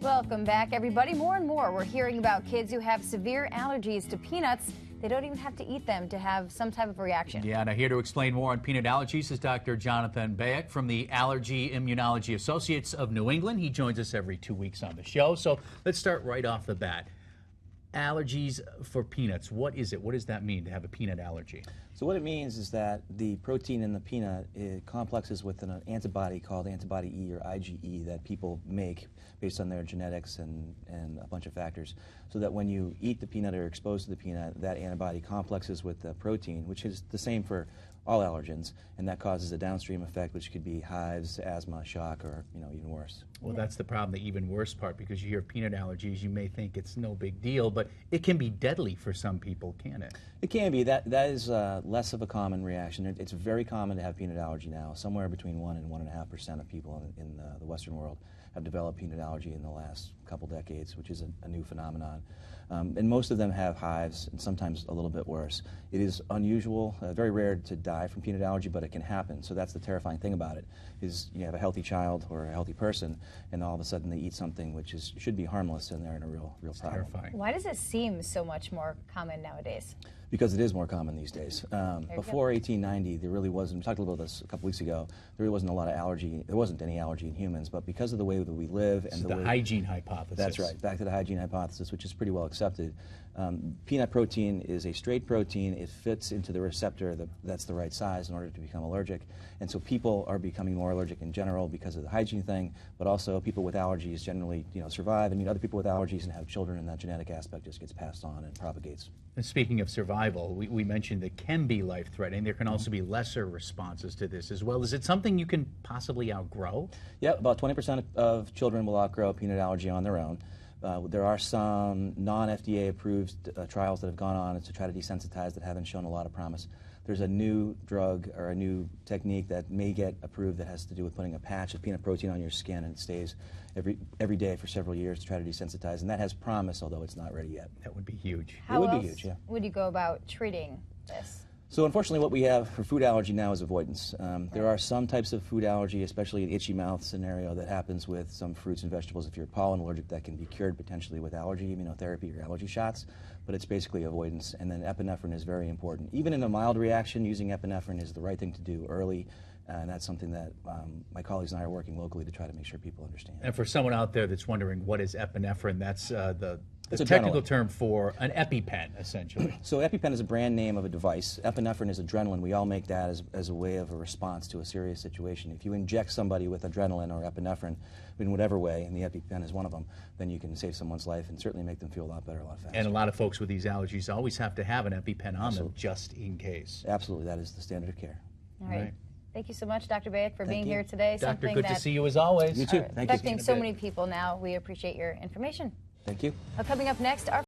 Welcome back, everybody. More and more, we're hearing about kids who have severe allergies to peanuts. They don't even have to eat them to have some type of reaction. Yeah, now here to explain more on peanut allergies is Dr. Jonathan Bayuk from the Allergy Immunology Associates of New England. He joins us every 2 weeks on the show. So let's start right off the bat. Allergies for peanuts. What is it? What does that mean to have a peanut allergy? So what it means is that the protein in the peanut complexes with an antibody called antibody E or IgE that people make based on their genetics and a bunch of factors, so that when you eat the peanut or are exposed to the peanut, that antibody complexes with the protein, which is the same for all allergens, and that causes a downstream effect which could be hives, asthma, shock, or even worse. Well, that's the problem, the even worse part, because you hear peanut allergies, you may think it's no big deal, but it can be deadly for some people, can it? It can be. That is less of a common reaction. It's very common to have peanut allergy now. Somewhere between 1 and 1.5% of people in the Western world have developed peanut allergy in the last couple decades, which is a new phenomenon. And most of them have hives, and sometimes a little bit worse. It is unusual, very rare to die from peanut allergy, but it can happen. So that's the terrifying thing about it, is you have a healthy child or a healthy person, and all of a sudden they eat something which should be harmless, and they're in a real problem. Terrifying. Why does it seem so much more common nowadays? Because it is more common these days. Before 1890, there really wasn't, we talked a little about this a couple weeks ago, there really wasn't a lot of allergy, there wasn't any allergy in humans, but because of the way that we live and the hygiene hypothesis. That's right, back to the hygiene hypothesis, which is pretty well accepted. Peanut protein is a straight protein. It fits into the receptor that's the right size in order to become allergic. And so people are becoming more allergic in general because of the hygiene thing, but also people with allergies generally survive and meet other people with allergies and have children, and that genetic aspect just gets passed on and propagates. And speaking of survival, we mentioned it can be life-threatening. There can also be lesser responses to this as well. Is it something you can possibly outgrow? Yeah, about 20% of children will outgrow peanut allergy on their own. There are some non-FDA approved trials that have gone on to try to desensitize that haven't shown a lot of promise. There's a new drug or a new technique that may get approved that has to do with putting a patch of peanut protein on your skin, and it stays every day for several years to try to desensitize, and that has promise, although it's not ready yet. That would be huge. How it would else be huge, yeah. would you go about treating this? So unfortunately what we have for food allergy now is avoidance. There are some types of food allergy, especially an itchy mouth scenario that happens with some fruits and vegetables. If you're pollen allergic, that can be cured potentially with allergy immunotherapy or allergy shots, but it's basically avoidance. And then epinephrine is very important. Even in a mild reaction, using epinephrine is the right thing to do early, and that's something that my colleagues and I are working locally to try to make sure people understand. And for someone out there that's wondering what is epinephrine, that's the It's a technical adrenaline term for an EpiPen, essentially. So EpiPen is a brand name of a device. Epinephrine is adrenaline. We all make that as a way of a response to a serious situation. If you inject somebody with adrenaline or epinephrine in whatever way, and the EpiPen is one of them, then you can save someone's life and certainly make them feel a lot better, a lot faster. And a lot of folks with these allergies always have to have an EpiPen on them just in case. Absolutely, that is the standard of care. All right. Thank you so much, Dr. Bayuk, for being you. here today. Doctor, good to see you as always. You too. Thank you. Affecting so many people now. We appreciate your information. Thank you. Coming up next, our